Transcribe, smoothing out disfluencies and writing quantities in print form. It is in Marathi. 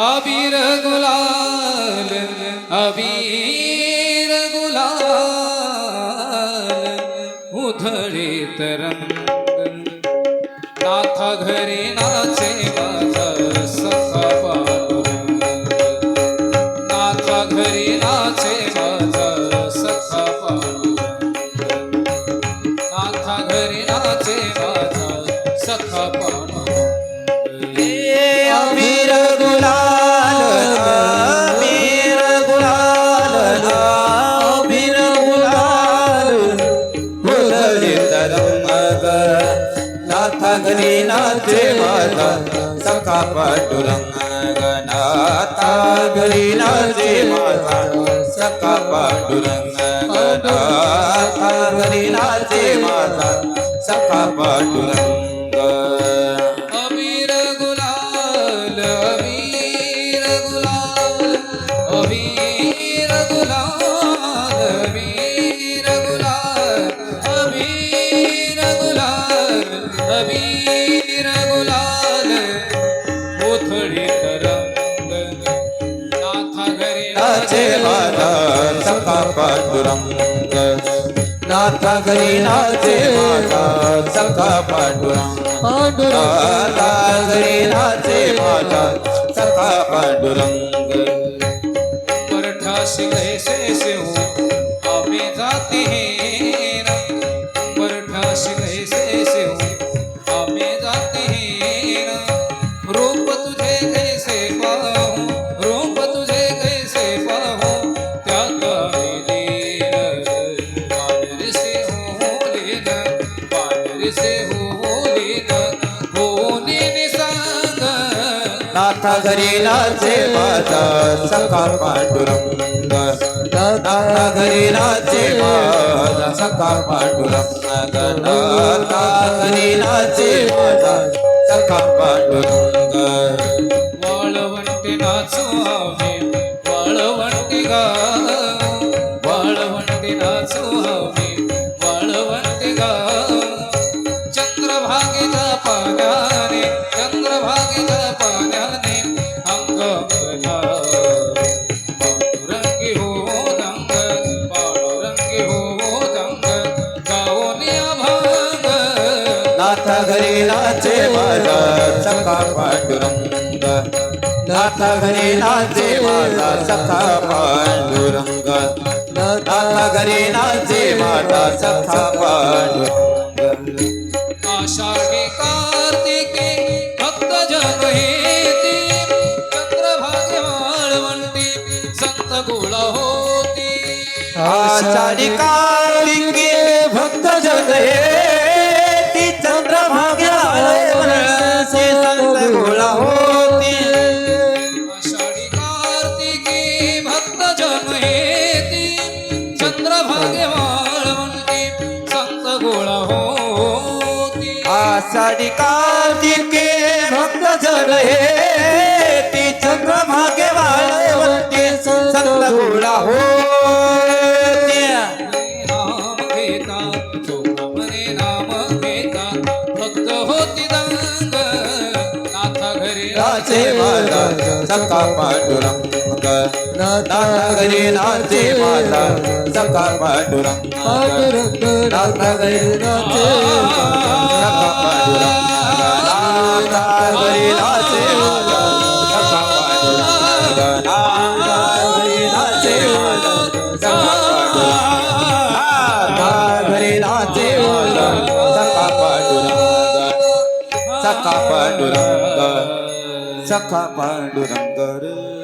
अबीर गुलाल अबीर गुलाल उधळीत रंग नाथा घरी नाचे माझा सखा पांडुरंग नाथा घरी नाचे माझा सखा पांडुरंग नाथा घरी नाचे माझा सखा पांडुरंग अबीर गुलाल अबीर गुलाल अबीर गुलाल उधळीत रंग नाथा घरी नाचे माझा सखा पांडुरंग नाथा घरी नाचे माझा सखा पांडुरंग नाथा घरी नाचे माझा सखा पांडुरंग अबीर गुलाल अबीर गुलाल अबीर गुलाल अबीर गुलाल अबीर गुलाल अबीर गुलाल उधळीत रंग नाथा घरी नाचे माझा सखा पांडुरंग नाथा घरी नाचे माझा सखा पांडुरंग नाथा घरी नाचे माझा सखा पांडुरंग परठासी कैसे से हो आम्ही जाते हैं परठासी कैसे से हो आम्ही जाते हैं रूप तुझे कैसे पाहूं रूप तुझे कैसे पाहूं त्यात पांढरी से हो लेना पांढरी से हो लेना होने निसंग नाथा घरी नाचे माझा सखा पांडुरंग नाथा घरी नाचे माझा सखा पांडुरंग नाथा घरी नाचे माझा सखा पांडुरंग वाळवंटी नाचू आम्ही वाळवंटी गा वाळवंटी नाचू आम्ही वाळवंटी गा चंद्रभागेच्या पाण्याने चंद्रभागेच्या पाण्याने अंग पांडुरंगी हो दंग पांडुरंगी हो दंग गावोनी अभंग नाथा घरी नाचे माझा सखा पांडुरंग नाथा घरी नाचे माझा सखा पांडुरंग नाथा घरी नाचे माझा सखा पांडुरंग आषाढी कार्तिके भक्त जन हेती चंद्रभागे वाळवंटी संत गोळा होती आषाढी कार्तिके भक्त जन हेती चंद्रभाग्या वाळवंटी संत गोळा होती आषाढी कार्तिके भक्त जन हेती चंद्रभागे वाळवंटी संत गोळा होती आषाढी कार्तिके भक्त जन हेती चंद्रभागे वाळवंटी संत गोळा होती नाम घेता चोखामने नाम घेता भक्त होती दंग नाथा घरी नाचे माझा सखा पांडुरंग नाथा घरी नाचे माझा सखा पांडुरंग नाथा घरी नाचे सखा पांडुरंग नाथा घरी नाचे माझा सखा पांडुरंग नाथा घरी नाचे माझा सखा पांडुरंग नाथा घरी नाचे माझा सखा पांडुरंग सखा पांडुरंग सखा पांडुरंग रे